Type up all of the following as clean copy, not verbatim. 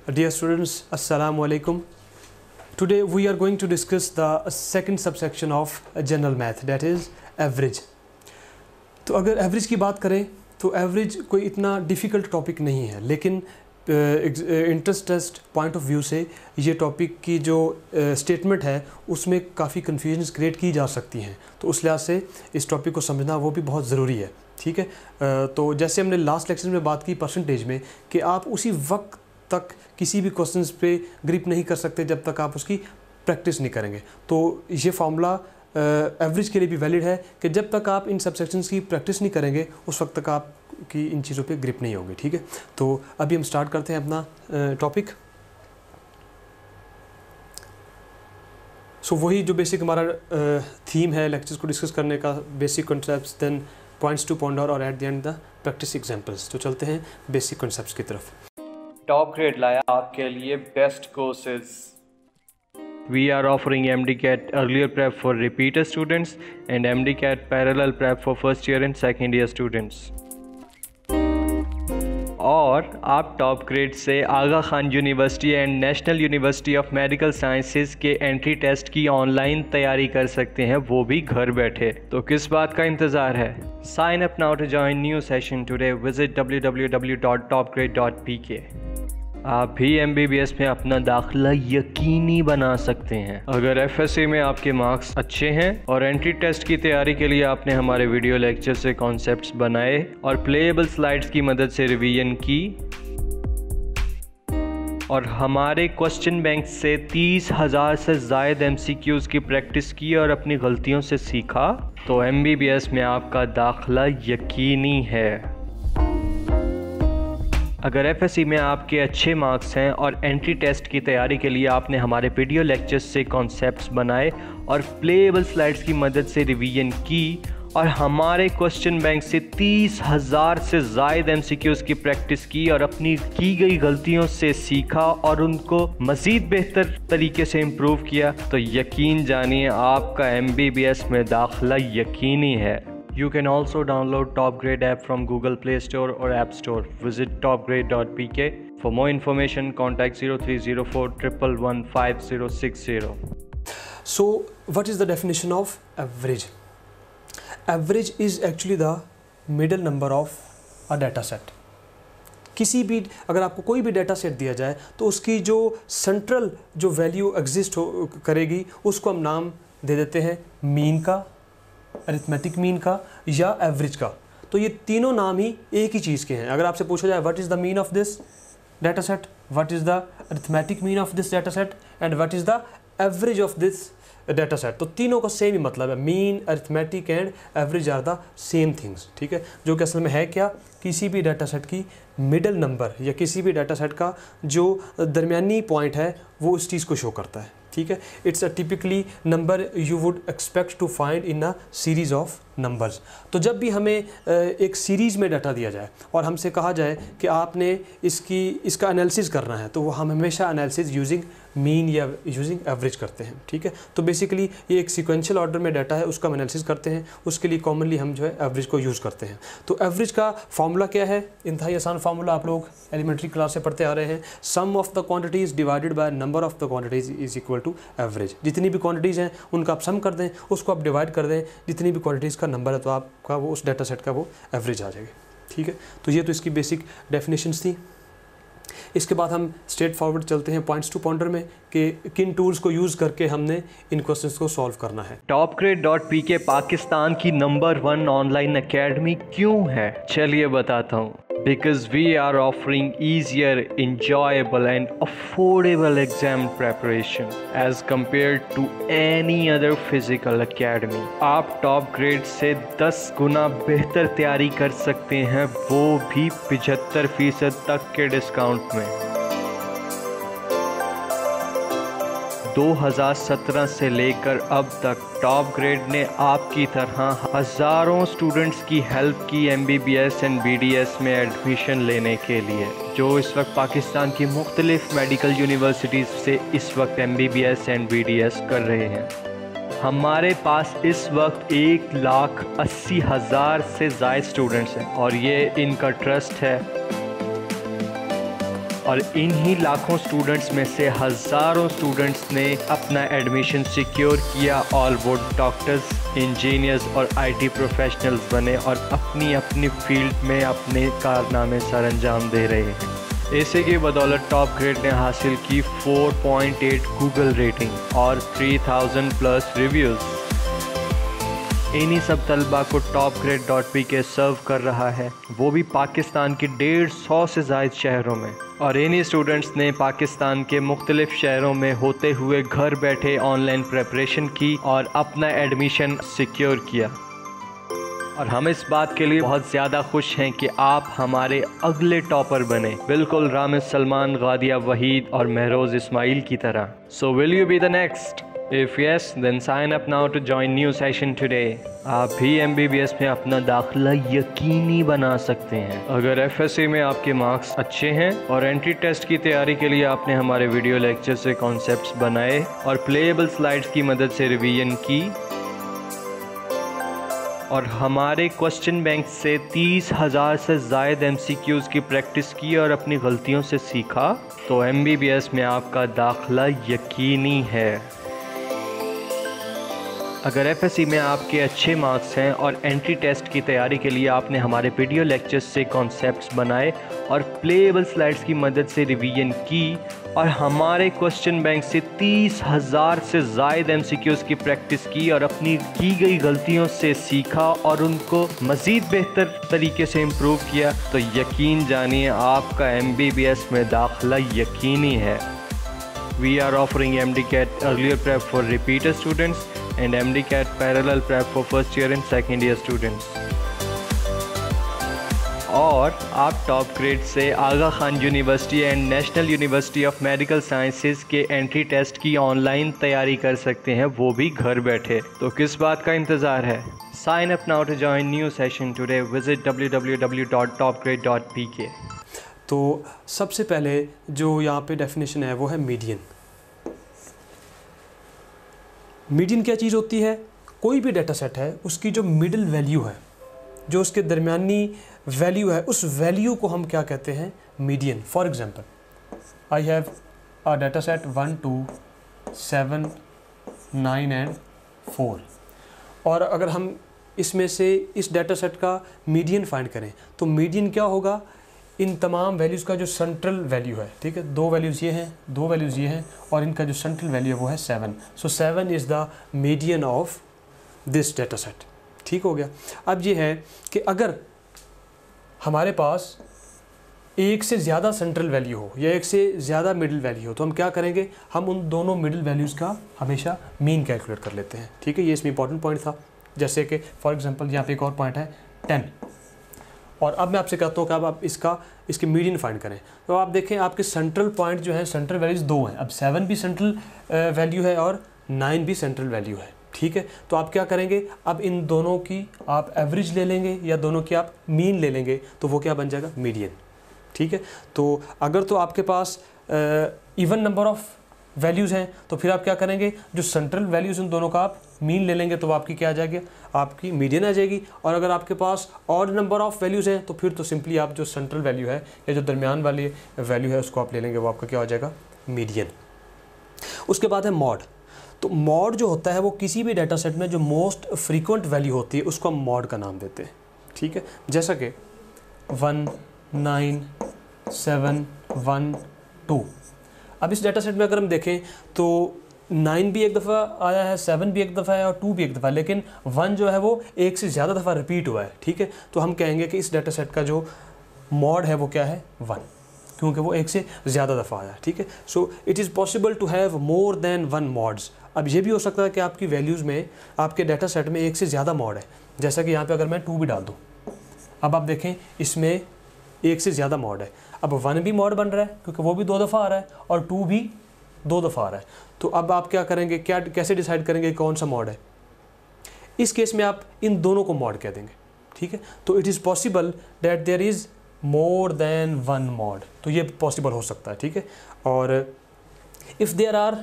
Dear students, Assalamu alaikum. Today we are going to discuss the second subsection of general math, that is average. तो अगर average की बात करें तो average कोई इतना डिफ़िकल्ट टॉपिक नहीं है, लेकिन interest test point of view से ये टॉपिक की जो स्टेटमेंट है उसमें काफ़ी कन्फ्यूजन्स क्रिएट की जा सकती हैं, तो उस लिहाज से इस टॉपिक को समझना वो भी बहुत ज़रूरी है। ठीक है, तो जैसे हमने लास्ट लेक्चर में बात की परसेंटेज में कि आप उसी वक्त तक किसी भी क्वेश्चंस पे ग्रिप नहीं कर सकते जब तक आप उसकी प्रैक्टिस नहीं करेंगे। तो ये फार्मूला एवरेज के लिए भी वैलिड है कि जब तक आप इन सबसेक्शंस की प्रैक्टिस नहीं करेंगे उस वक्त तक आपकी इन चीज़ों पे ग्रिप नहीं होगी। ठीक है, तो अभी हम स्टार्ट करते हैं अपना टॉपिक। सो वही जो बेसिक हमारा थीम है लेक्चर्स को डिस्कस करने का, basic concepts, then points to ponder और at the end the practice examples. तो चलते हैं बेसिक कॉन्सेप्ट्स की तरफ। टॉप ग्रेड लाया आपके लिए best courses. We are offering MDCAT earlier prep for repeater students and MDCAT parallel prep for first year and second year students. और आप टॉप ग्रेड से Aga Khan university and national university of medical sciences के entry test की online तैयारी कर सकते हैं, वो भी घर बैठे। तो किस बात का इंतज़ार है? Sign up now to join new session today. Visit www.topgrade.pk। आप भी MBBS में अपना दाखिला यकीनी बना सकते हैं अगर FSA में आपके मार्क्स अच्छे हैं और एंट्री टेस्ट की तैयारी के लिए आपने हमारे वीडियो लेक्चर से कॉन्सेप्ट्स बनाए और प्लेएबल स्लाइड्स की मदद से रिवीजन की और हमारे क्वेश्चन बैंक से 30,000 से ज़ायद MCQs की प्रैक्टिस की और अपनी गलतियों से सीखा, तो MBBS में आपका दाखिला यकीनी है। अगर FSC में आपके अच्छे मार्क्स हैं और एंट्री टेस्ट की तैयारी के लिए आपने हमारे वीडियो लेक्चर्स से कॉन्सेप्ट्स बनाए और प्लेएबल स्लाइड्स की मदद से रिवीजन की और हमारे क्वेश्चन बैंक से 30,000 से ज़ायद MCQs की प्रैक्टिस की और अपनी की गई गलतियों से सीखा और उनको मज़ीद बेहतर तरीके से इम्प्रूव किया, तो यकीन जानिए आपका MBBS में दाखिला यकीनी है। You can also download Top Grade app from Google Play Store or App Store. Visit topgrade.pk. For more information, contact 0304 111 5060. So, what is the definition of average? Average is actually the middle number of a data set. किसी भी अगर आपको कोई भी data set दिया जाए तो उसकी जो सेंट्रल जो वैल्यू एग्जिस्ट करेगी उसको हम नाम दे देते हैं मीन का, अरिथमेटिक मीन का या एवरेज का। तो ये तीनों नाम ही एक ही चीज़ के हैं। अगर आपसे पूछा जाए what is the mean of this data set, what is the arithmetic mean of this data set and what is the average of this data set, तो तीनों का सेम ही मतलब है। Mean, arithmetic and average are the same things. ठीक है, जो कि असल में है क्या, किसी भी डाटा सेट की मिडल नंबर या किसी भी डाटा सेट का जो दरमियानी पॉइंट है वो उस चीज़ को शो करता है। ठीक है, it's a typically number you would expect to find in a series of numbers. तो जब भी हमें एक सीरीज़ में डाटा दिया जाए और हमसे कहा जाए कि आपने इसका एनालिसिस करना है, तो वो हम हमेशा एनालिसिस यूजिंग मीन या यूजिंग एवरेज करते हैं। ठीक है, तो बेसिकली ये एक सीक्वेंशियल ऑर्डर में डाटा है, उसका हम एनालिसिस करते हैं, उसके लिए कॉमनली हम जो है एवरेज को यूज़ करते हैं। तो एवरेज का फार्मूला क्या है? इंतहाई आसान फार्मूला, आप लोग एलिमेंट्री क्लास से पढ़ते आ रहे हैं। Sum of the quantities divided by number of the quantities is equal to average. जितनी भी क्वांटिटीज़ हैं उनका आप सम कर दें, उसको आप डिवाइड कर दें, जितनी भी क्वांटिटीज़ का नंबर है तो आपका वो उस डाटा सेट का वो एवरेज आ जाएगी। ठीक है, तो ये तो इसकी बेसिक डेफिनेशंस थी। इसके बाद हम स्ट्रेट फॉरवर्ड चलते हैं पॉइंट्स टू पॉन्डर में कि किन टूल्स को यूज़ करके हमने इन क्वेश्चंस को सॉल्व करना है। topgrade.pk पाकिस्तान की नंबर 1 ऑनलाइन एकेडमी क्यों है? चलिए बताता हूँ। Because we are offering easier, enjoyable and affordable exam preparation as compared to any other physical academy. आप टॉप ग्रेड से 10 गुना बेहतर तैयारी कर सकते हैं, वो भी 75% तक के डिस्काउंट में। 2017 से लेकर अब तक टॉप ग्रेड ने आपकी तरह हज़ारों स्टूडेंट्स की हेल्प की MBBS एंड BDS में एडमिशन लेने के लिए, जो इस वक्त पाकिस्तान की मुख्तलिफ मेडिकल यूनिवर्सिटीज़ से इस वक्त MBBS एंड BDS कर रहे हैं। हमारे पास इस वक्त 1,80,000 से ज़ायद स्टूडेंट्स हैं और ये इनका ट्रस्ट है। और इन्हीं लाखों स्टूडेंट्स में से हज़ारों स्टूडेंट्स ने अपना एडमिशन सिक्योर किया और वो डॉक्टर्स, इंजीनियर्स और IT प्रोफेशनल्स बने और अपनी अपनी फील्ड में अपने कारनामे सर अंजाम दे रहे हैं। इसी की बदौलत टॉप ग्रेड ने हासिल की 4.8 गूगल रेटिंग और 3000 प्लस रिव्यूज़। इन्हीं सब तलबा को topgrade.pk सर्व कर रहा है, वो भी पाकिस्तान के 150 से ज़ायद शहरों में। और इन्हीं स्टूडेंट्स ने पाकिस्तान के मुख्तलिफ शहरों में होते हुए घर बैठे ऑनलाइन प्रेपरेशन की और अपना एडमिशन सिक्योर किया। और हम इस बात के लिए बहुत ज़्यादा खुश हैं कि आप हमारे अगले टॉपर बने, बिल्कुल रामिज़ सलमान, गादिया वहीद और महरोज़ इस्माइल की तरह। So will you be the next? If yes, then sign up now to join new session today. आप भी MBBS में अपना दाखिला यकीनी बना सकते हैं अगर FSC में आपके मार्क्स अच्छे हैं और एंट्री टेस्ट की तैयारी के लिए आपने हमारे वीडियो लेक्चर से कॉन्सेप्ट्स बनाए और प्लेएबल स्लाइड्स की मदद से रिवीजन की और हमारे क्वेश्चन बैंक से 30,000 से ज़ायद MCQs की प्रैक्टिस की और अपनी गलतियों से सीखा, तो MBBS में आपका दाखिला यकीनी है। अगर FSC में आपके अच्छे मार्क्स हैं और एंट्री टेस्ट की तैयारी के लिए आपने हमारे वीडियो लेक्चर्स से कॉन्सेप्ट्स बनाए और प्लेएबल स्लाइड्स की मदद से रिवीजन की और हमारे क्वेश्चन बैंक से 30,000 से ज़ायद MCQs की प्रैक्टिस की और अपनी की गई गलतियों से सीखा और उनको मज़ीद बेहतर तरीके से इम्प्रूव किया, तो यकीन जानिए आपका MBBS में दाखिला यकीनी है। We are offering MDCAT earlier prep for repeater students and MDCAT parallel prep for first year and second year students. और आप टॉप ग्रेड से Aga Khan university and national university of medical sciences के एंट्री टेस्ट की online तैयारी कर सकते हैं, वो भी घर बैठे। तो किस बात का इंतज़ार है? Sign up now to join new session today. Visit www.topgrade.pk। तो सबसे पहले जो यहाँ पे डेफिनेशन है वो है मीडियन। मीडियन क्या चीज़ होती है? कोई भी डाटा सेट है उसकी जो मिडिल वैल्यू है, जो उसके दरमियानी वैल्यू है, उस वैल्यू को हम क्या कहते हैं? Median. For example, I have a data set 1, 2, 7, 9 and 4 और अगर हम इसमें से इस डाटा सेट का मीडियन फाइंड करें तो मीडियन क्या होगा? इन तमाम वैल्यूज़ का जो सेंट्रल वैल्यू है, ठीक है, 2 वैल्यूज़ ये हैं, 2 वैल्यूज़ ये हैं और इनका जो सेंट्रल वैल्यू है वो है 7। सो 7 is the median of this data set. ठीक हो गया। अब ये है कि अगर हमारे पास एक से ज़्यादा सेंट्रल वैल्यू हो या एक से ज़्यादा मिडिल वैल्यू हो तो हम क्या करेंगे? हम उन दोनों मिडिल वैल्यूज़ का हमेशा मीन कैलकुलेट कर लेते हैं। ठीक है, ये इसमें इंपॉर्टेंट पॉइंट था। जैसे कि फॉर एग्जांपल यहाँ पे एक और पॉइंट है 10 और अब मैं आपसे कहता हूँ कि अब आप इसके मीडियन फाइंड करें। तो आप देखें आपके सेंट्रल पॉइंट जो है, सेंट्रल वैल्यूज़ 2 हैं। अब 7 भी सेंट्रल वैल्यू है और 9 भी सेंट्रल वैल्यू है। ठीक है, तो आप क्या करेंगे? अब इन दोनों की आप एवरेज ले लेंगे या दोनों की आप मीन ले लेंगे, तो वो क्या बन जाएगा? मीडियन। ठीक है, तो अगर तो आपके पास इवन नंबर ऑफ वैल्यूज़ हैं तो फिर आप क्या करेंगे? जो सेंट्रल वैल्यूज़ उन दोनों का आप मीन ले लेंगे तो आपकी क्या आ जाएगी? आपकी मीडियन आ जाएगी। और अगर आपके पास ऑड नंबर ऑफ वैल्यूज़ हैं तो फिर तो सिंपली आप जो सेंट्रल वैल्यू है या जो दरमियान वाली वैल्यू है उसको आप ले लेंगे, वो आपका क्या हो जाएगा? मीडियन। उसके बाद है मॉड। तो मॉड जो होता है वो किसी भी डाटा सेट में जो मोस्ट फ्रीक्वेंट वैल्यू होती है उसको हम मॉड का नाम देते हैं। ठीक है, जैसा कि 1, 9, 7, 1, 2। अब इस डाटा सेट में अगर हम देखें तो 9 भी एक दफ़ा आया है, 7 भी एक दफ़ा है और 2 भी एक दफ़ा, लेकिन 1 जो है वो एक से ज़्यादा दफ़ा रिपीट हुआ है। ठीक है, तो हम कहेंगे कि इस डाटा सेट का जो मॉड है वो क्या है? 1, क्योंकि वो एक से ज़्यादा दफ़ा आया। ठीक है, so it is possible to have more than 1 modes. अब ये भी हो सकता है कि आपकी वैल्यूज़ में, आपके डाटा सेट में एक से ज़्यादा मॉड है। जैसा कि यहाँ पे अगर मैं 2 भी डाल दूँ, अब आप देखें इसमें एक से ज़्यादा मॉड है। अब 1 भी मॉड बन रहा है क्योंकि वो भी 2 दफ़ा आ रहा है और 2 भी 2 दफ़ा आ रहा है। तो अब आप क्या करेंगे? कैसे डिसाइड करेंगे कौन सा मॉड है? इस केस में आप इन दोनों को मॉड कह देंगे। ठीक है, तो it is possible that there is more than 1 mode. तो ये पॉसिबल हो सकता है। ठीक है, और if there are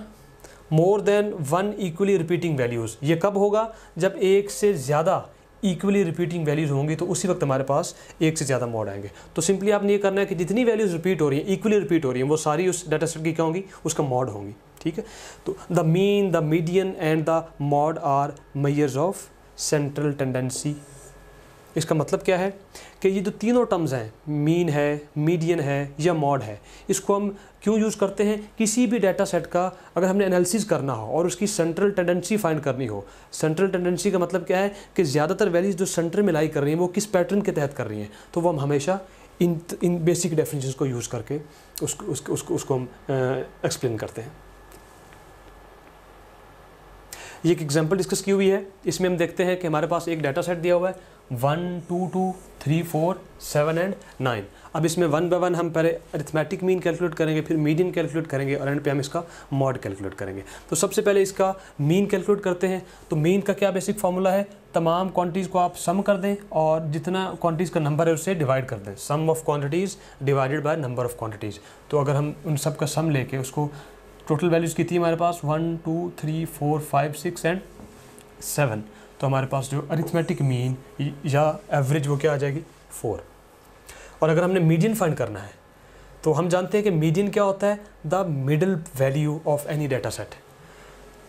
more than 1 equally repeating values, ये कब होगा? जब एक से ज़्यादा इक्वली रिपीटिंग वैल्यूज़ होंगी तो उसी वक्त हमारे पास एक से ज़्यादा मॉड आएंगे। तो सिंपली आपने ये करना है कि जितनी वैल्यूज़ रिपीट हो रही हैं, इक्वली रिपीट हो रही हैं, वो सारी उस डाटा सेट की क्या होंगी, उसका मॉड होंगी। ठीक है, तो the mean, the median and the mode are measures of central tendency. इसका मतलब क्या है कि ये जो तीनों टर्म्स हैं, मीन है, मीडियन है या मॉड है, इसको हम क्यों यूज़ करते हैं? किसी भी डाटा सेट का अगर हमने एनालिसिस करना हो और उसकी सेंट्रल टेंडेंसी फाइंड करनी हो। सेंट्रल टेंडेंसी का मतलब क्या है कि ज़्यादातर वैल्यूज़ जो सेंटर में लाई कर रही हैं वो किस पैटर्न के तहत कर रही हैं, तो वो हम हमेशा इन बेसिक डेफिनेशंस को यूज़ करके उसको हम एक्सप्लेन करते हैं। ये एक एग्जांपल डिस्कस की हुई है, इसमें हम देखते हैं कि हमारे पास एक डाटा सेट दिया हुआ है 1 2 2 3 4 7 एंड 9। अब इसमें 1 बाय 1 हम पहले अरिथमेटिक मीन कैलकुलेट करेंगे, फिर मीडियन कैलकुलेट करेंगे और एंड पे हम इसका मॉड कैलकुलेट करेंगे। तो सबसे पहले इसका मीन कैलकुलेट करते हैं। तो मीन का क्या बेसिक फार्मूला है? तमाम क्वांटिटीज़ को आप सम कर दें और जितना क्वांटिटीज़ का नंबर है उससे डिवाइड कर दें। Sum of quantities divided by number of quantities. तो अगर हम उन सब का सम लेके उसको टोटल वैल्यूज़ की थी हमारे पास 1 2 3 4 5 6 एंड 7, तो हमारे पास जो अरिथमेटिक मीन या एवरेज वो क्या आ जाएगी 4। और अगर हमने मीडियन फाइंड करना है तो हम जानते हैं कि मीडियन क्या होता है? The middle value of any data set.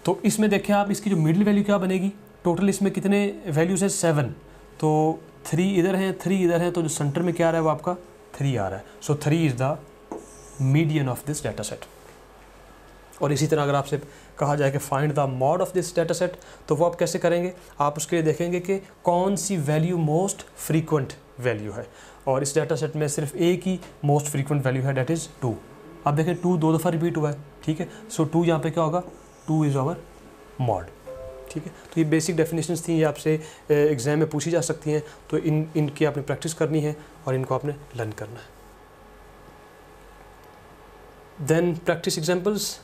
तो इसमें देखें आप, इसकी जो मिडल वैल्यू क्या बनेगी? टोटल इसमें कितने वैल्यूज़ हैं? 7। तो 3 इधर हैं, 3 इधर हैं, तो जो सेंटर में क्या आ रहा है वो आपका 3 आ रहा है। सो 3 is the median of this data set. और इसी तरह अगर आपसे कहा जाए कि find the mod of this data set, तो वो आप कैसे करेंगे? आप उसके लिए देखेंगे कि कौन सी वैल्यू मोस्ट फ्रीक्वेंट वैल्यू है, और इस डाटा सेट में सिर्फ एक ही मोस्ट फ्रीक्वेंट वैल्यू है, डेट इज़ 2। आप देखें 2 2 दफ़ा रिपीट हुआ है। ठीक है, सो 2 यहाँ पे क्या होगा? 2 इज़ आवर मॉड। ठीक है, तो ये बेसिक डेफिनेशंस थी, ये आपसे एग्जाम में पूछी जा सकती हैं, तो इनकी आपने प्रैक्टिस करनी है और इनको आपने लर्न करना है। Then practice examples.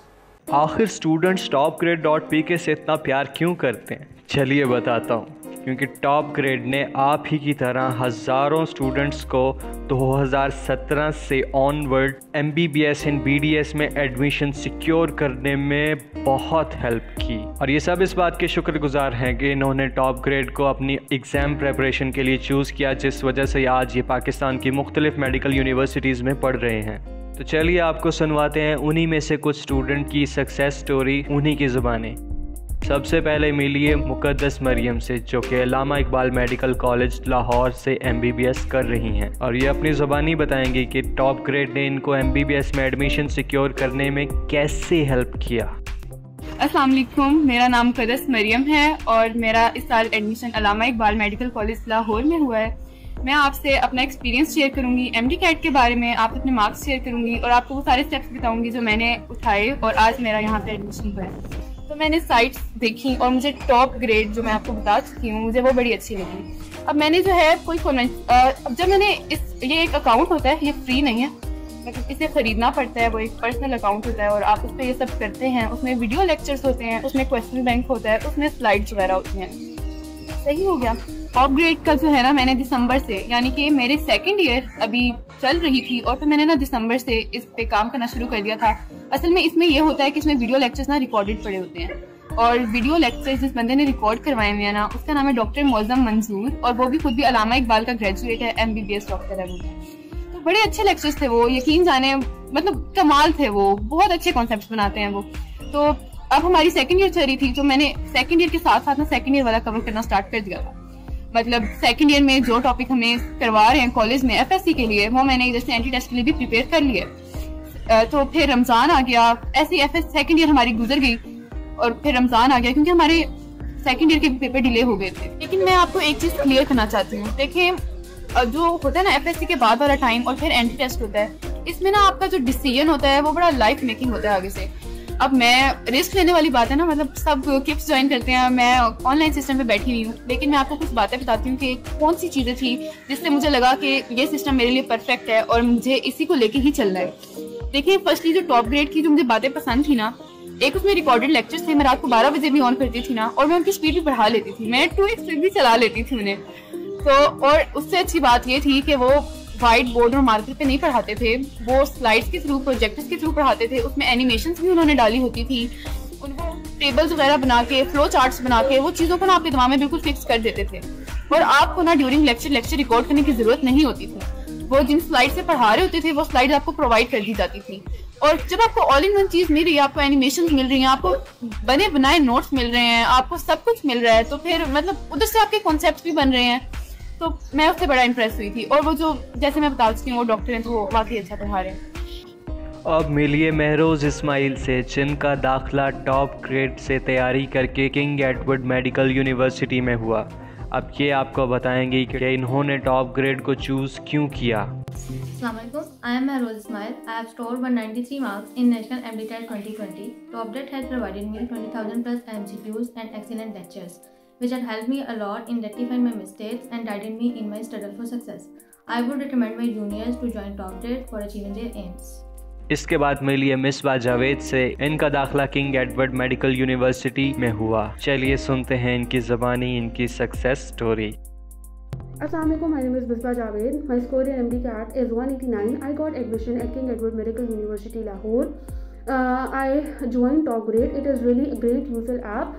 आखिर स्टूडेंट्स topgrade.pk से इतना प्यार क्यों करते हैं? चलिए बताता हूँ। क्योंकि टॉप ग्रेड ने आप ही की तरह हज़ारों स्टूडेंट्स को 2017 से ऑनवर्ड MBBS इन BDS में एडमिशन सिक्योर करने में बहुत हेल्प की, और ये सब इस बात के शुक्रगुजार हैं कि इन्होंने टॉप ग्रेड को अपनी एग्ज़ाम प्रेपरेशन के लिए चूज़ किया, जिस वजह से आज ये पाकिस्तान की मुख्तलिफ मेडिकल यूनिवर्सिटीज़ में पढ़ रहे हैं। तो चलिए आपको सुनवाते हैं उन्हीं में से कुछ स्टूडेंट की सक्सेस स्टोरी उन्हीं की ज़ुबानी। सबसे पहले मिलिए मुकद्दस मरियम से, जो कि अल्लामा इकबाल मेडिकल कॉलेज लाहौर से MBBS कर रही हैं, और ये अपनी ज़ुबानी बताएंगी कि टॉप ग्रेड ने इनको MBBS में एडमिशन सिक्योर करने में कैसे हेल्प किया। अस्सलाम वालेकुम, मेरा नाम मुकद्दस मरियम है और मेरा इस साल एडमिशन अल्लामा इकबाल मेडिकल कॉलेज लाहौर में हुआ है। मैं आपसे अपना एक्सपीरियंस शेयर करूंगी, MD कैट के बारे में, आप अपने मार्क्स शेयर करूंगी और आपको वो सारे स्टेप्स बताऊंगी जो मैंने उठाए और आज मेरा यहाँ पे एडमिशन हुआ है। तो मैंने साइट्स देखी और मुझे टॉप ग्रेड जो मैं आपको बता चुकी हूँ, मुझे वो बड़ी अच्छी लगी। अब मैंने जो है कोई अब जब मैंने ये एक अकाउंट होता है, ये फ्री नहीं है, मतलब इसे ख़रीदना पड़ता है, वो एक पर्सनल अकाउंट होता है और आप उस पर ये सब करते हैं। उसमें वीडियो लेक्चर्स होते हैं, उसमें क्वेश्चन बैंक होता है, उसमें स्लाइड्स वगैरह होती हैं। सही हो गया। टॉप ग्रेड का जो है ना, मैंने दिसंबर से, यानी कि मेरे सेकंड ईयर अभी चल रही थी और फिर मैंने ना दिसंबर से इस पे काम करना शुरू कर दिया था। असल में इसमें ये होता है कि इसमें वीडियो लेक्चर्स ना रिकॉर्डेड पड़े होते हैं, और वीडियो लेक्चर्स जिस बंदे ने रिकॉर्ड करवाए हुए हैं ना, उसका नाम है डॉक्टर मौज़म मंजूर, और वो भी खुद भी अल्लामा इकबाल का ग्रेजुएट है, MBBS डॉक्टर है वो। तो बड़े अच्छे लेक्चर्स थे वो, यकीन जाने, मतलब कमाल थे वो, बहुत अच्छे कॉन्सेप्ट्स बनाते हैं वो। तो अब हमारी सेकंड ईयर चल रही थी, तो मैंने सेकंड ईयर के साथ साथ ना सेकंड ईयर वाला कवर करना स्टार्ट कर दिया था। मतलब सेकंड ईयर में जो टॉपिक हमें करवा रहे हैं कॉलेज में FSC के लिए, वो मैंने इधर से एंटी टेस्ट के लिए भी प्रिपेयर कर लिया। तो फिर रमज़ान आ गया, ऐसी सेकंड ईयर हमारी गुजर गई और फिर रमज़ान आ गया, क्योंकि हमारे सेकंड ईयर के पेपर डिले हो गए थे। लेकिन मैं आपको एक चीज़ क्लियर करना चाहती हूँ। देखें, जो होता है ना FSC के बाद वाला टाइम और फिर एंटी टेस्ट होता है, इसमें ना आपका जो डिसीजन होता है वो बड़ा लाइफ मेकिंग होता है आगे से। अब मैं रिस्क लेने वाली बात है ना, मतलब सब किप्स ज्वाइन करते हैं, मैं ऑनलाइन सिस्टम पे बैठी हुई हूँ, लेकिन मैं आपको कुछ बातें बताती हूँ कि कौन सी चीज़ें थी जिससे मुझे लगा कि ये सिस्टम मेरे लिए परफेक्ट है और मुझे इसी को लेके ही चलना है। देखिए, फर्स्टली जो टॉप ग्रेड की जो मुझे बातें पसंद थी ना, एक उसमें रिकॉर्डेड लेक्चर्स थे, मैं रात को 12 बजे भी ऑन करती थी ना, और मैं उनकी स्पीड भी बढ़ा लेती थी, मैं 2x स्पीड भी चला लेती थी उन्हें। तो और उससे अच्छी बात ये थी कि वो वाइट बोर्ड और मार्कर पे नहीं पढ़ाते थे, वो स्लाइड्स के थ्रू, प्रोजेक्टर्स के थ्रू पढ़ाते थे, उसमें एनिमेशंस भी उन्होंने डाली होती थी। उनको टेबल्स वगैरह बना के, फ्लो चार्ट्स बना के वो चीज़ों को ना आपके दिमाग में बिल्कुल फिक्स कर देते थे और आपको ना ड्यूरिंग लेक्चर रिकॉर्ड करने की जरूरत नहीं होती थी। वो जिन स्लाइड से पढ़ा रहे होते थे वो स्लाइड आपको प्रोवाइड कर दी जाती थी और जब आपको ऑल इन वन चीज़ मिल रही है, आपको एनिमेशन मिल रही है, आपको बने बनाए नोट्स मिल रहे हैं, आपको सब कुछ मिल रहा है, तो फिर मतलब उधर से आपके कॉन्सेप्ट भी बन रहे हैं। तो मैं उससे बड़ा इंप्रेस हुई थी और वो जो जैसे मैं बता चुकी हूँ वो डॉक्टर हैं तो वो वाकई अच्छा पढ़ा रहे हैं। अब मिलिए महरोज इस्माइल से, जिनका दाखिला टॉप ग्रेड से तैयारी करके किंग एडवर्ड मेडिकल यूनिवर्सिटी में हुआ। अब ये आपको बताएंगे कि इन्होंने टॉप ग्रेड को चूज़ क्यों किया। Assalamualaikum. I am Mahroz Ismail. I have scored 193 marks in National MDTET 2020. TopGrade has provided me 20,000 plus MCQs and excellent lectures, which had helped me a lot in rectifying my mistakes and guided me in my struggle for success. I would recommend my juniors to join TopGrade for achieving their aims. इसके बाद मिलिए मिसबा जावेद से, इनका दाखिला king Edward medical university में हुआ। चलिए सुनते हैं इनकी ज़बानी इनकी success story. Assalamualaikum, my name is Misbah Javed. My score in MDCAT is 189. I got admission at King Edward Medical University, Lahore. I joined TopGrade. It is really a great useful app.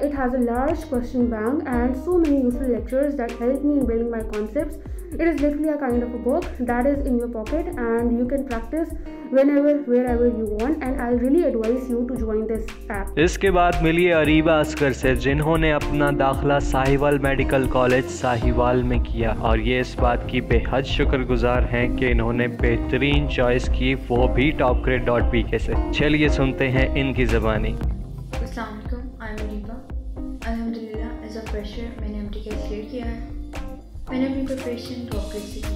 It has a large question bank and so many useful lectures that help me in building my concepts. It is literally a kind of a book that is in your pocket and you can practice whenever, wherever you want, and I really advise you to join this app. इसके बाद मिलिए अरीबा असगर से, जिन्होंने अपना दाखिला Sahiwal medical college Sahiwal में किया और ये इस बात की बेहद शुक्रगुजार हैं कि इन्होंने बेहतरीन चॉइस की, वो भी topgrade.pk से। चलिए सुनते हैं इनकी ज़बानी। Assalamualaikum, I am Areeba. अल्हम्दुलिल्लाह एज अ फ्रेशर मैंने MDCAT क्लियर किया है। मैंने अपनी प्रिपरेशन टॉपग्रेड से की।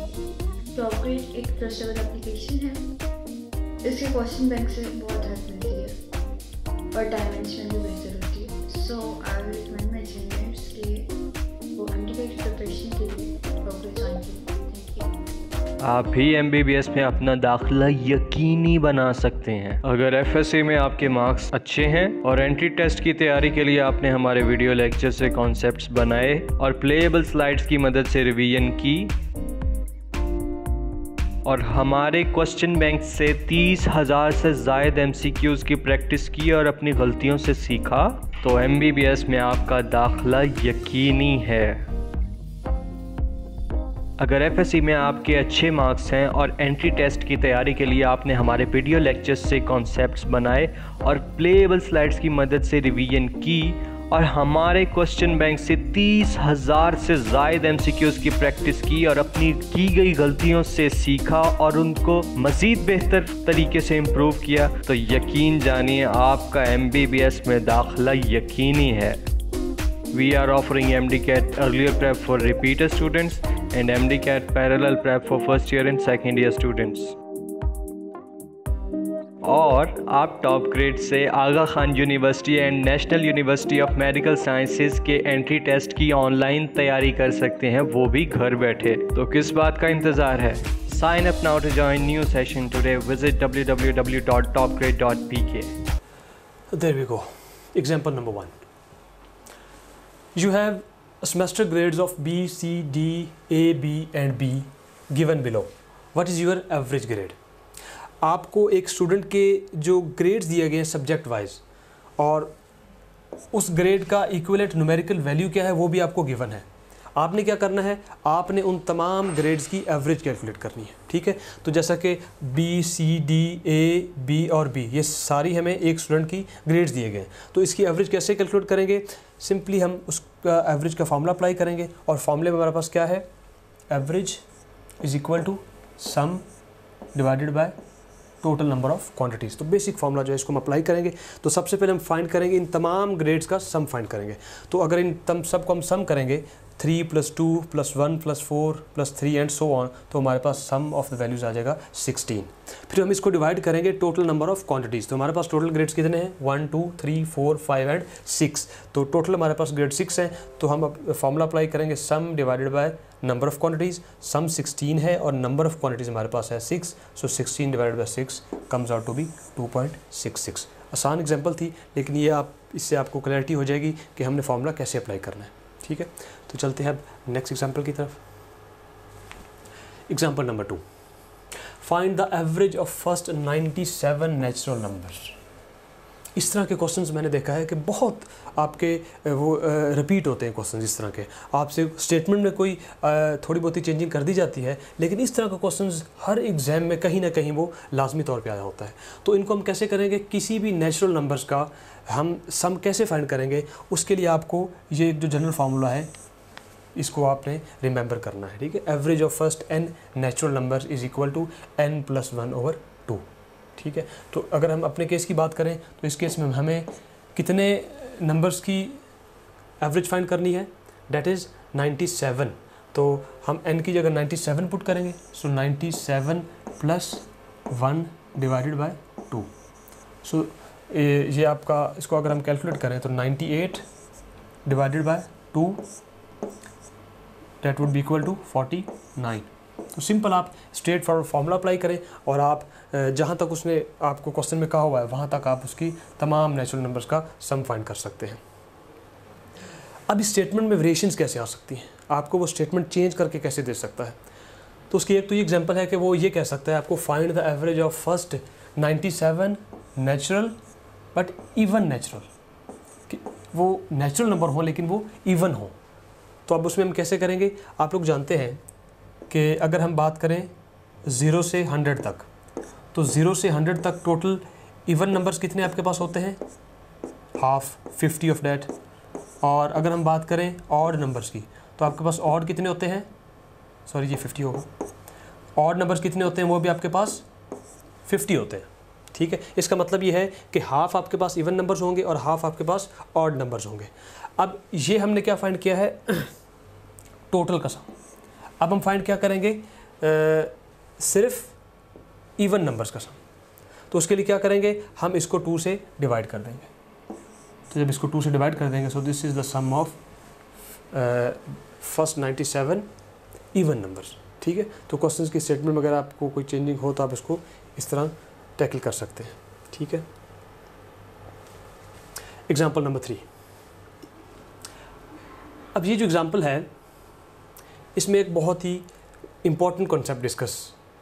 टॉपग्रेड एक ट्रस्टेबल एप्लीकेशन है। इसके क्वेश्चन बैंक से बहुत हेल्प मिलती है और टाइम मैनेजमेंट भी बेहतर होती है। So I will recommend my juniors कि वो MDCAT की प्रिपरेशन के लिए टॉपग्रेड ज्वाइन करें। आप भी MBBS में अपना दाखिला यकीनी बना सकते हैं अगर FSC में आपके मार्क्स अच्छे हैं और एंट्री टेस्ट की तैयारी के लिए आपने हमारे वीडियो लेक्चर से कॉन्सेप्ट्स बनाए और प्लेएबल स्लाइड्स की मदद से रिवीजन की और हमारे क्वेश्चन बैंक से 30,000 से ज़ायद MCQs की प्रैक्टिस की और अपनी गलतियों से सीखा, तो MBBS में आपका दाखिला यकीनी है। अगर FSC में आपके अच्छे मार्क्स हैं और एंट्री टेस्ट की तैयारी के लिए आपने हमारे वीडियो लेक्चर्स से कॉन्सेप्ट्स बनाए और प्लेएबल स्लाइड्स की मदद से रिवीजन की और हमारे क्वेश्चन बैंक से 30,000 से ज़ायद MCQs की प्रैक्टिस की और अपनी की गई गलतियों से सीखा और उनको मज़ीद बेहतर तरीके से इम्प्रूव किया, तो यकीन जानिए आपका MBBS में दाखिला यकीनी है। We are offering MDCAT earlier prep for repeater students and MDCAT parallel prep for first year and second year students. और आप टॉप ग्रेड से Aga Khan university and national university of medical sciences के एंट्री टेस्ट की online तैयारी कर सकते हैं, वो भी घर बैठे। तो किस बात का इंतज़ार है? Sign up now to join new session today. Visit www.topgrade.pk. There we go. Example number 1. You have semester grades of B, C, D, A, B and B given below. What is your average grade? आपको एक student के जो grades दिए गए हैं subject wise और उस grade का इक्विवेलेंट न्यूमेरिकल वैल्यू क्या है वो भी आपको गिवन है। आपने क्या करना है, आपने उन तमाम ग्रेड्स की एवरेज कैलकुलेट करनी है। ठीक है, तो जैसा कि B, C, D, A, B और B ये सारी हमें एक स्टूडेंट की ग्रेड्स दिए गए हैं, तो इसकी एवरेज कैसे कैलकुलेट करेंगे? सिंपली हम उसका एवरेज का फार्मूला अप्लाई करेंगे और फार्मूले में हमारे पास क्या है, average is equal to sum divided by total number of quantities. तो बेसिक फार्मूला जो है इसको हम अप्लाई करेंगे। तो सबसे पहले हम फाइंड करेंगे इन तमाम ग्रेड्स का सम फाइंड करेंगे। तो अगर इन सबको हम सम करेंगे 3 + 2 + 1 + 4 + 3 एंड सो ऑन, तो हमारे पास सम ऑफ द वैल्यूज़ आ जाएगा 16। फिर हम इसको डिवाइड करेंगे टोटल नंबर ऑफ क्वांटिटीज़। तो हमारे पास टोटल ग्रेड्स कितने हैं, 1 2 3 4 5 एंड 6। तो टोटल हमारे पास ग्रेड 6 हैं। तो हम फार्मूला अप्लाई करेंगे sum divided by number of quantities. Sum 16 है और नंबर ऑफ क्वांटिटीज़ हमारे पास है 6, so 16 divided by 6 comes out to be 2.66। आसान एग्जांपल थी, लेकिन ये इससे आपको क्लैरिटी हो जाएगी कि हमने फार्मूला कैसे अप्लाई करना है। ठीक है, तो चलते हैं अब नेक्स्ट एग्जांपल की तरफ। Example number 2, find the average of first 97 natural numbers. इस तरह के क्वेश्चंस मैंने देखा है कि बहुत आपके वो रिपीट होते हैं क्वेश्चंस इस तरह के, आपसे स्टेटमेंट में कोई थोड़ी बहुत ही चेंजिंग कर दी जाती है, लेकिन इस तरह का क्वेश्चंस हर एग्ज़ाम में कहीं ना कहीं वो लाजमी तौर पे आया होता है। तो इनको हम कैसे करेंगे, किसी भी नेचुरल नंबर्स का हम सम कैसे फाइंड करेंगे, उसके लिए आपको ये जो जनरल फार्मूला है इसको आपने रिमेंबर करना है, ठीक है। Average of first n natural numbers is equal to n+1/2, ठीक है। तो अगर हम अपने केस की बात करें तो इस केस में हमें कितने नंबर्स की एवरेज फाइंड करनी है, डेट इज़ 97। तो हम n की जगह 97 पुट करेंगे, सो 97 + 1 / 2। सो ये आपका, इसको अगर हम कैलकुलेट करें तो 98 / 2 that would be equal to 49। तो सिंपल आप स्ट्रेट फॉरवर्ड फार्मूला अप्लाई करें और आप जहाँ तक उसने आपको क्वेश्चन में कहा हुआ है वहाँ तक आप उसकी तमाम नेचुरल नंबर्स का सम फाइंड कर सकते हैं। अब इस स्टेटमेंट में वेरिएशंस कैसे आ सकती हैं, आपको वो स्टेटमेंट चेंज करके कैसे दे सकता है। तो उसकी एक तो ये एग्जांपल है कि वो ये कह सकता है आपको find the average of first 97 natural but even natural, कि वो नेचुरल नंबर हो लेकिन वो इवन हो। तो अब उसमें हम कैसे करेंगे, आप लोग जानते हैं कि अगर हम बात करें 0 से 100 तक, तो 0 से 100 तक टोटल इवन नंबर्स कितने आपके पास होते हैं, हाफ 50 ऑफ डैट। और अगर हम बात करें ऑड नंबर्स की तो आपके पास ऑड कितने होते हैं, सॉरी ये 50 होगा, ऑड नंबर्स कितने होते हैं वो भी आपके पास 50 होते हैं, ठीक है। इसका मतलब ये है कि हाफ आपके पास इवन नंबर्स होंगे और हाफ आपके पास ऑड नंबर्स होंगे। अब ये हमने क्या फाइंड किया है, टोटल का सम। अब हम फाइंड क्या करेंगे, सिर्फ इवन नंबर्स का सम। तो उसके लिए क्या करेंगे, हम इसको 2 से डिवाइड कर देंगे। तो जब इसको 2 से डिवाइड कर देंगे, so this is the sum of first 97 even numbers, ठीक है। तो क्वेश्चंस की स्टेटमेंट में अगर आपको कोई चेंजिंग हो तो आप इसको इस तरह टैकल कर सकते हैं, ठीक है। Example number 3। अब ये जो एग्ज़ाम्पल है इसमें एक बहुत ही इम्पॉर्टेंट कॉन्सेप्ट डिस्कस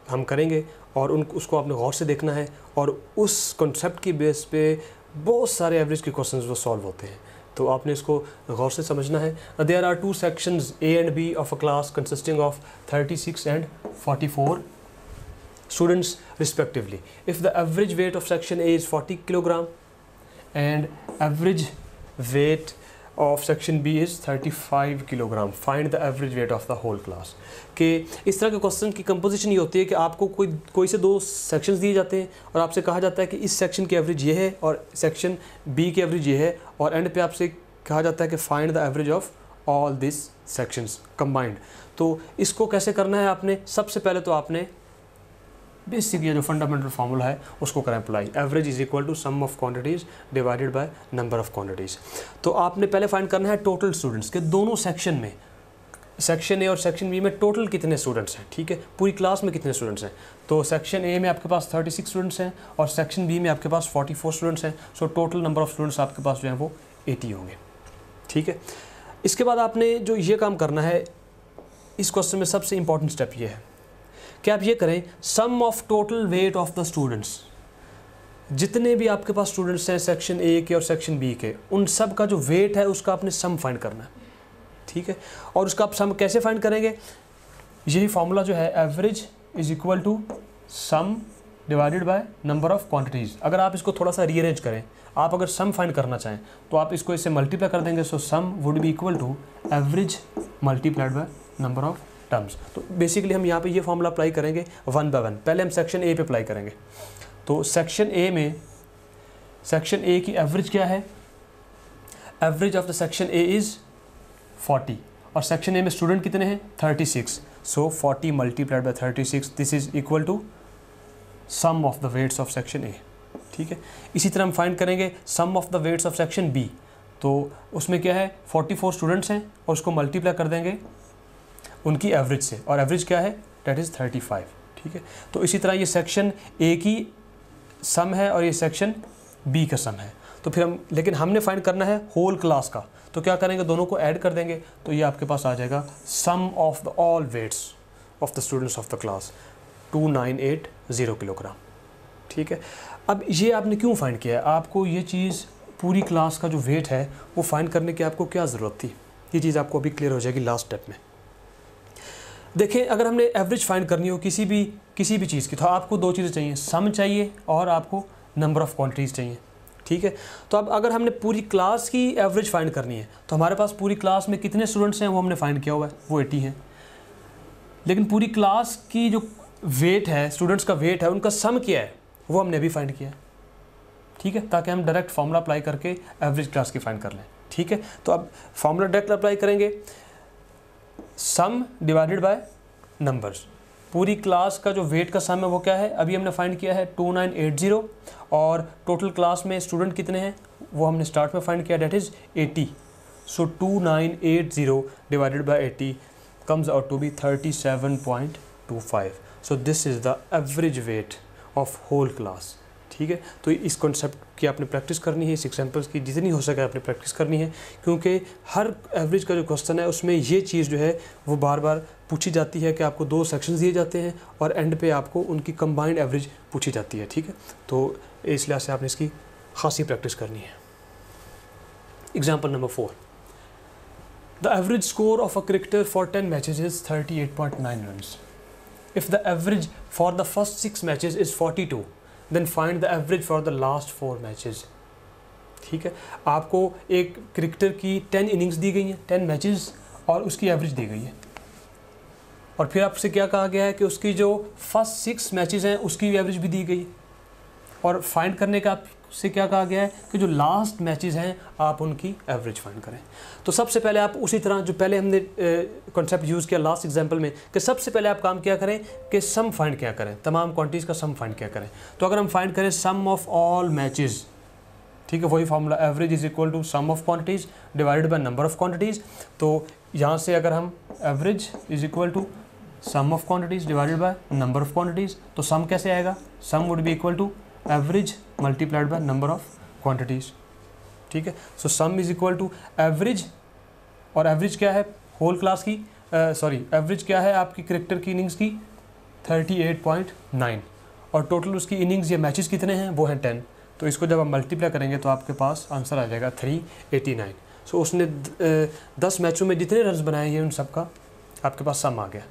हम करेंगे और उसको आपने गौर से देखना है, और उस कॉन्सेप्ट की बेस पे बहुत सारे एवरेज के क्वेश्चंस वो सॉल्व होते हैं। तो आपने इसको गौर से समझना है। There are 2 sections A and B of a class consisting of 36 and 44 students respectively. If the average weight of section A is 40 kilogram and average weight of section B is 35 kilogram, find the average weight of the whole class. कि इस तरह के question की composition ये होती है कि आपको कोई से 2 सेक्शंस दिए जाते हैं और आपसे कहा जाता है कि इस सेक्शन की एवरेज ये है और सेक्शन B की एवरेज ये है, और एंड पे आपसे कहा जाता है कि find the average of all this sections combined. तो इसको कैसे करना है, आपने सबसे पहले तो आपने बेसिक ये जो फंडामेंटल फार्मूला है उसको करें apply, average is equal to sum of quantities divided by number of quantities. तो आपने पहले फाइंड करना है टोटल स्टूडेंट्स के दोनों सेक्शन में, सेक्शन ए और सेक्शन बी में टोटल कितने स्टूडेंट्स हैं, ठीक है, पूरी क्लास में कितने स्टूडेंट्स हैं। तो सेक्शन ए में आपके पास 36 स्टूडेंट्स हैं और सेक्शन बी में आपके पास 44 स्टूडेंट्स हैं। So total number of students आपके पास जो है वो 80 होंगे, ठीक है। इसके बाद आपने जो ये काम करना है, इस क्वेश्चन में सबसे इंपॉर्टेंट स्टेप ये है कि आप ये करें sum of total weight of the students, जितने भी आपके पास स्टूडेंट्स हैं सेक्शन ए के और सेक्शन बी के, उन सब का जो वेट है उसका आपने सम फाइंड करना है, ठीक है। और उसका आप सम कैसे फाइंड करेंगे, यही फार्मूला जो है average is equal to sum divided by number of quantities. अगर आप इसको थोड़ा सा रीअरेंज करें, आप अगर सम फाइंड करना चाहें तो आप इसको इससे मल्टीप्लाई कर देंगे, so sum would be equal to average multiplied by number of terms. तो बेसिकली हम यहाँ पे ये फॉर्मूला अप्लाई करेंगे 1 by 1। पहले हम सेक्शन ए पे अप्लाई करेंगे। तो सेक्शन ए में सेक्शन ए की एवरेज क्या है, average of the section A is 40 और सेक्शन ए में स्टूडेंट कितने हैं 36। So 40 multiplied by 36, this is equal to sum of the weights of section A, ठीक है। इसी तरह हम फाइंड करेंगे sum of the weights of section B. तो उसमें क्या है 44 स्टूडेंट्स हैं और उसको मल्टीप्लाई कर देंगे उनकी एवरेज से, और एवरेज क्या है डेट इज़ 35, ठीक है। तो इसी तरह ये सेक्शन ए की सम है और ये सेक्शन बी का सम है। तो फिर हम, लेकिन हमने फाइंड करना है होल क्लास का, तो क्या करेंगे दोनों को ऐड कर देंगे, तो ये आपके पास आ जाएगा sum of the all weights of the students of the class 2980 kilogram, ठीक है। अब ये आपने क्यों फाइंड किया है, आपको ये चीज़ पूरी क्लास का जो वेट है वो फाइंड करने की आपको क्या ज़रूरत थी, ये चीज़ आपको अभी क्लियर हो जाएगी लास्ट स्टेप में। देखें, अगर हमने एवरेज फाइंड करनी हो किसी भी चीज़ की, तो आपको दो चीज़ें चाहिए, सम चाहिए और आपको नंबर ऑफ़ क्वांटिटीज़ चाहिए, ठीक है। तो अब अगर हमने पूरी क्लास की एवरेज फाइंड करनी है तो हमारे पास पूरी क्लास में कितने स्टूडेंट्स हैं वो हमने फाइंड किया हुआ है, वो 80 हैं। लेकिन पूरी क्लास की जो वेट है, स्टूडेंट्स का वेट है, उनका सम क्या है वो हमने अभी फाइंड किया है, ठीक है, ताकि हम डायरेक्ट फार्मूला अप्लाई करके एवरेज क्लास की फाइंड कर लें, ठीक है। तो अब फार्मूला डायरेक्ट अप्लाई करेंगे, सम डिवाइडेड बाय नंबर्स। पूरी क्लास का जो वेट का सम है वो क्या है, अभी हमने फाइंड किया है 2980, और टोटल क्लास में स्टूडेंट कितने हैं वो हमने स्टार्ट में फाइंड किया, that is 80। So 2980 divided by 80 comes out to be 37.25. So this is the average weight of whole class, ठीक है। तो इस कॉन्सेप्ट की आपने प्रैक्टिस करनी है, इस एग्जांपल्स की जितनी हो सके आपने प्रैक्टिस करनी है, क्योंकि हर एवरेज का जो क्वेश्चन है उसमें ये चीज़ जो है वो बार बार पूछी जाती है कि आपको 2 सेक्शंस दिए जाते हैं और एंड पे आपको उनकी कंबाइंड एवरेज पूछी जाती है, ठीक है। तो इस लिहाज से आपने इसकी खासी प्रैक्टिस करनी है। Example number 4, The average score of a cricketer for 10 matches is 38.9 runs. If the average for the first 6 matches is 42, then find the average for the last 4 matches. ठीक है, आपको एक क्रिकेटर की 10 इनिंग्स दी गई हैं, 10 matches, और उसकी average दी गई है, और फिर आपसे क्या कहा गया है कि उसकी जो फर्स्ट 6 मैचेस हैं उसकी एवरेज भी दी गई, और फाइंड करने का आपसे क्या कहा गया है कि जो लास्ट मैचेस हैं आप उनकी एवरेज फाइंड करें। तो सबसे पहले आप उसी तरह जो पहले हमने कॉन्सेप्ट यूज़ किया लास्ट एग्जांपल में, कि सबसे पहले आप काम क्या करें कि सम फाइंड क्या करें, तमाम क्वांटिटीज़ का सम फाइंड क्या करें। तो अगर हम फाइंड करें सम ऑफ ऑल मैचेस, ठीक है, वही formula, average is equal to sum of quantities divided by number of quantities. तो यहाँ से अगर हम average is equal to sum of quantities divided by number of quantities, तो सम कैसे आएगा, sum would be equal to average multiplied by number of quantities, ठीक है। So sum is equal to average, और एवरेज क्या है whole class की, average क्या है आपकी क्रिकेटर की इनिंग्स की 38.9, और टोटल उसकी इनिंग्स या मैचेस कितने हैं वो हैं 10। तो इसको जब आप मल्टीप्लाई करेंगे तो आपके पास आंसर आ जाएगा 389। सो उसने 10 मैचों में जितने रन्स बनाए हैं उन सब का आपके पास सम आ गया।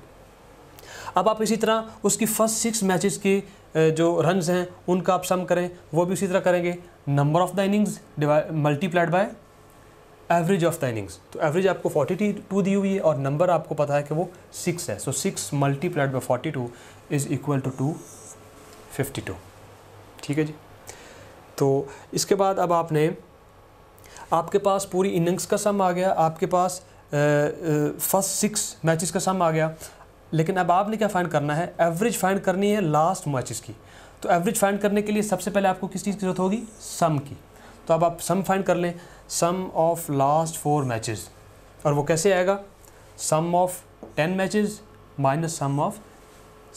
अब आप इसी तरह उसकी फर्स्ट 6 मैचेस के जो रन्स हैं उनका आप सम करें, वो भी उसी तरह करेंगे, number of the innings multiplied by average of the innings. तो एवरेज आपको 42 दी हुई है और नंबर आपको पता है कि वो 6 है। So 6 multiplied by 42 is equal to 252, ठीक है जी। तो इसके बाद अब आपके पास पूरी इनिंग्स का सम आ गया, आपके पास फर्स्ट 6 मैचेस का सम आ गया, लेकिन अब आपने क्या फाइंड करना है, एवरेज फाइंड करनी है लास्ट मैचेस की। तो एवरेज फाइंड करने के लिए सबसे पहले आपको किस चीज़ की जरूरत होगी, सम की। तो अब आप सम फाइंड कर लें, सम ऑफ लास्ट 4 मैचेस, और वो कैसे आएगा, sum of 10 matches minus sum of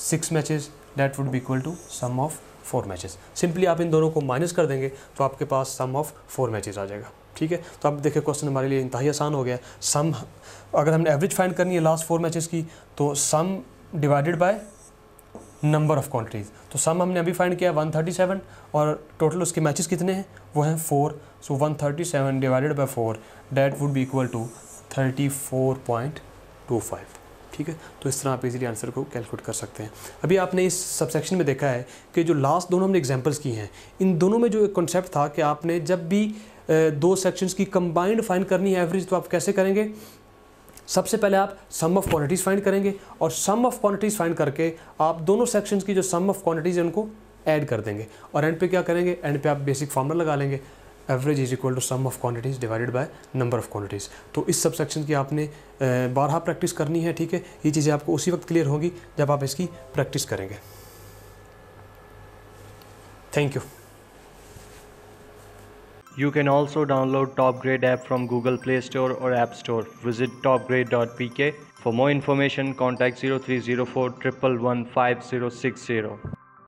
6 matches, that would be equal to sum of 4 matches. Simply आप इन दोनों को माइनस कर देंगे तो आपके पास सम ऑफ 4 मैचेस आ जाएगा, ठीक है। तो अब देखिए क्वेश्चन हमारे लिए इंतहाई आसान हो गया। सम, अगर हमने एवरेज फाइंड करनी है लास्ट 4 मैचेस की, तो सम divided by number of quantities. तो सम हमने अभी फाइंड किया 137, और टोटल उसके मैचेस कितने हैं वो हैं 4। So 137 divided by 4 that would be equal to 34.25, ठीक है। तो इस तरह आप इजीली आंसर को कैलकुलेट कर सकते हैं। अभी आपने इस सबसेक्शन में देखा है कि जो लास्ट दोनों हमने एग्जांपल्स की हैं, इन दोनों में जो एक कॉन्सेप्ट था कि आपने जब भी 2 सेक्शंस की कंबाइंड फाइंड करनी है एवरेज, तो आप कैसे करेंगे, सबसे पहले आप सम ऑफ क्वांटिटीज़ फाइंड करेंगे, और सम ऑफ क्वांटिटीज़ फाइंड करके आप दोनों सेक्शंस की जो सम ऑफ क्वांटिटीज़ है उनको ऐड कर देंगे, और एंड पे क्या करेंगे, एंड पे आप बेसिक फार्मूला लगा लेंगे, average is equal to sum of quantities divided by number of quantities. तो इस सब सेक्शन की आपने 12 प्रैक्टिस करनी है, ठीक है। ये चीज़ें आपको उसी वक्त क्लियर होगी जब आप इसकी प्रैक्टिस करेंगे। Thank you. You can also download TopGrade app from Google Play Store or App Store. Visit topgrade.pk. For more information, contact 0304 111 5060.